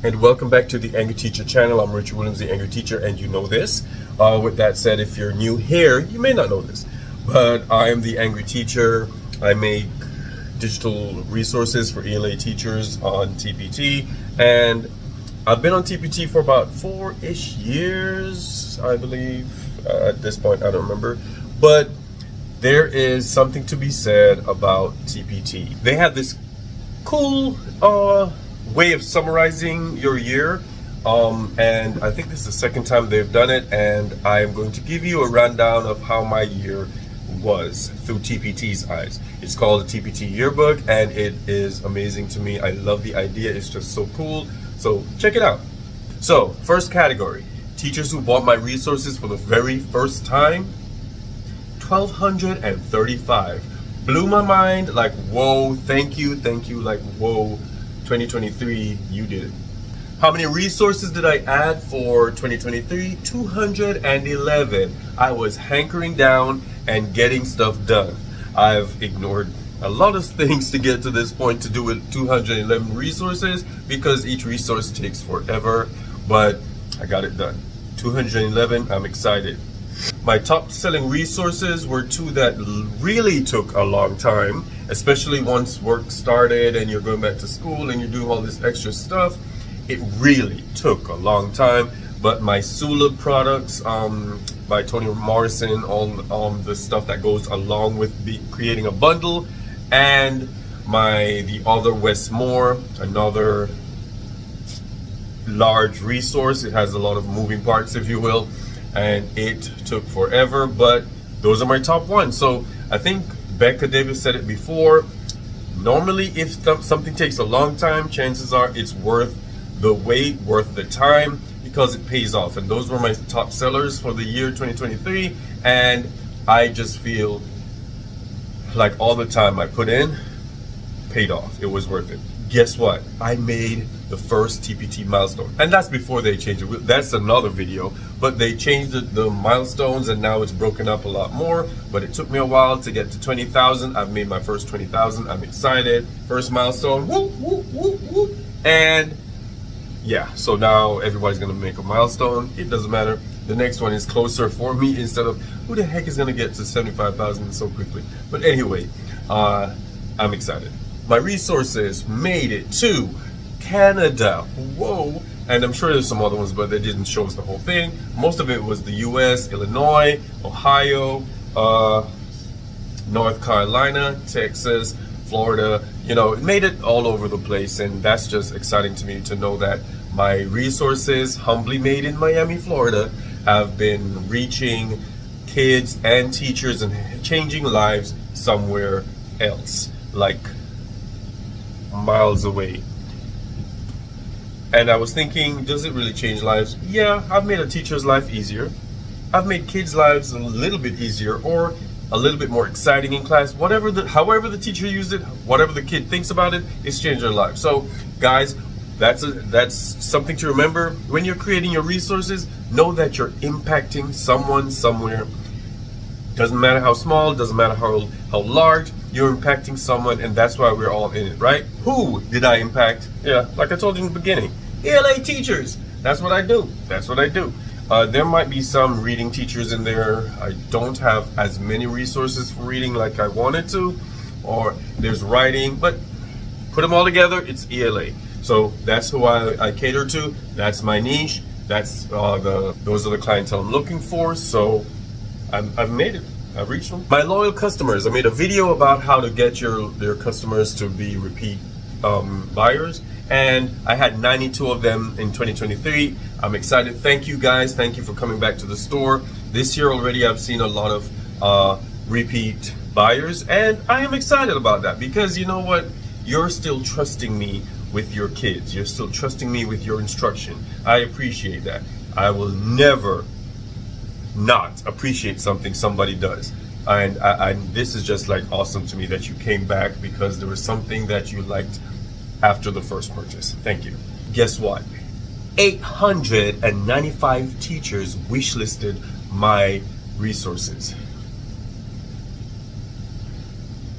And welcome back to the Angry Teacher channel. I'm Richard Williams, the Angry Teacher, and you know this. With that said, if you're new here, you may not know this, but I am the Angry Teacher. I make digital resources for ELA teachers on TPT, and I've been on TPT for about 4-ish years, I believe. At this point, I don't remember, but there is something to be said about TPT. They have this cool way of summarizing your year, and I think this is the second time they've done it, and I am going to give you a rundown of how my year was through TPT's eyes. It's called the Tpt Yearbook, and it is amazing to me. I love the idea. It's just so cool. So check it out. So first category, teachers who bought my resources for the very first time, 1,235. Blew my mind, like, whoa, thank you, like, whoa, 2023, you did it. How many resources did I add for 2023? 211. I was hankering down and getting stuff done. I've ignored a lot of things to get to this point to do with 211 resources because each resource takes forever, but I got it done. 211, I'm excited. My top selling resources were two that really took a long time, especially once work started and you're going back to school and you're doing all this extra stuff. It really took a long time, but my Sula products by Toni Morrison, all the stuff that goes along with creating a bundle, and the other Westmore, another large resource. It has a lot of moving parts, if you will, and it took forever, but those are my top ones. So I think Becca Davis said it before, normally if something takes a long time, chances are it's worth the wait, worth the time, because it pays off. And those were my top sellers for the year 2023, and I just feel like all the time I put in paid off. It was worth it. Guess what? I made the first TPT milestone, and that's before they changed it. That's another video, but they changed the milestones, and now it's broken up a lot more, but it took me a while to get to 20,000. I've made my first 20,000. I'm excited. First milestone, whoop, whoop, whoop, whoop. And yeah, so now everybody's gonna make a milestone. It doesn't matter. The next one is closer for me instead of who the heck is gonna get to 75,000 so quickly. But anyway, I'm excited. My resources made it to Canada. Whoa. And I'm sure there's some other ones, but they didn't show us the whole thing. Most of it was the US, Illinois, Ohio, North Carolina, Texas, Florida. You know, it made it all over the place, and that's just exciting to me to know that my resources, humbly made in Miami, Florida, have been reaching kids and teachers and changing lives somewhere else, like miles away. And I was thinking, does it really change lives? Yeah, I've made a teacher's life easier. I've made kids' lives a little bit easier, or a little bit more exciting in class. However the teacher used it, whatever the kid thinks about it, it's changed their life. So guys, that's something to remember. When you're creating your resources, know that you're impacting someone somewhere. Doesn't matter how small, doesn't matter how large, you're impacting someone, and that's why we're all in it, right? Who did I impact? Yeah, like I told you in the beginning, ELA teachers. That's what I do. That's what I do. There might be some reading teachers in there. I don't have as many resources for reading like I wanted to, or there's writing, but put them all together, it's ELA. So that's who I cater to. That's my niche. That's those are the clientele I'm looking for. So I've made it. I've reached them. My loyal customers. I made a video about how to get your customers to be repeat buyers, and I had 92 of them in 2023. I'm excited. Thank you guys. Thank you for coming back to the store. This year already I've seen a lot of repeat buyers, and I am excited about that because you know what? You're still trusting me with your kids. You're still trusting me with your instruction. I appreciate that. I will never not appreciate something somebody does. And this is just like awesome to me that you came back because there was something that you liked after the first purchase. Thank you. Guess what? 895 teachers wishlisted my resources.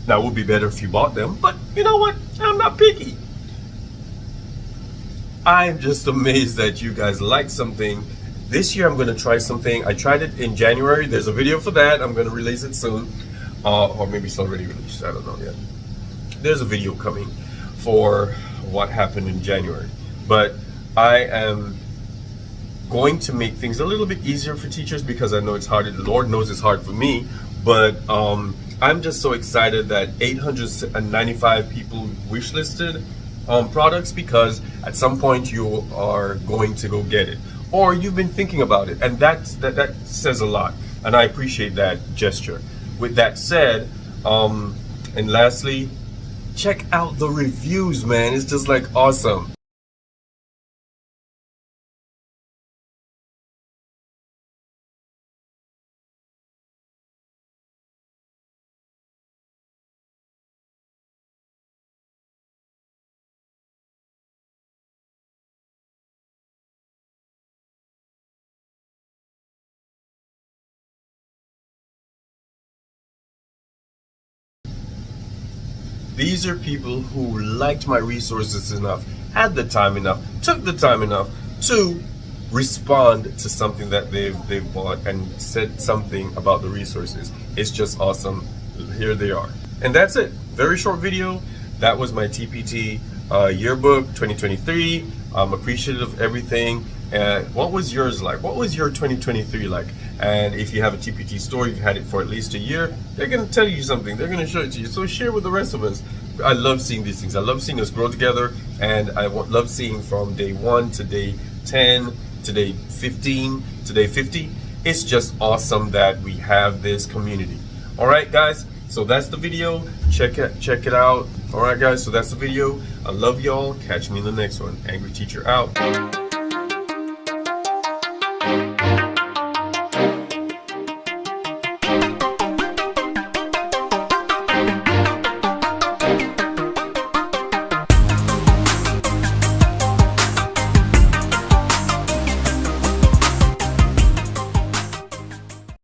Now, it would be better if you bought them, but you know what? I'm not picky. I'm just amazed that you guys like something. This year I'm going to try something. I tried it in January. There's a video for that. I'm going to release it soon. Or maybe it's already released. I don't know yet. There's a video coming for what happened in January. But I am going to make things a little bit easier for teachers because I know it's hard. The Lord knows it's hard for me. But I'm just so excited that 895 people wishlisted products, because at some point you are going to go get it, or you've been thinking about it, and that says a lot, and I appreciate that gesture. With that said, and lastly, check out the reviews, man. It's just like awesome. These are people who liked my resources enough, had the time enough, took the time enough to respond to something that they've bought and said something about the resources. It's just awesome. Here they are. And that's it. Very short video. That was my TPT Yearbook 2023. I'm appreciative of everything. What was yours like? What was your 2023 like? And if you have a TPT store, you've had it for at least a year, they're going to tell you something. They're going to show it to you. So share with the rest of us. I love seeing these things. I love seeing us grow together. And I love seeing from day 1 to day 10 to day 15 to day 50. It's just awesome that we have this community. All right, guys. So that's the video. Check it out. All right, guys. So that's the video. I love y'all. Catch me in the next one. Angry Teacher out.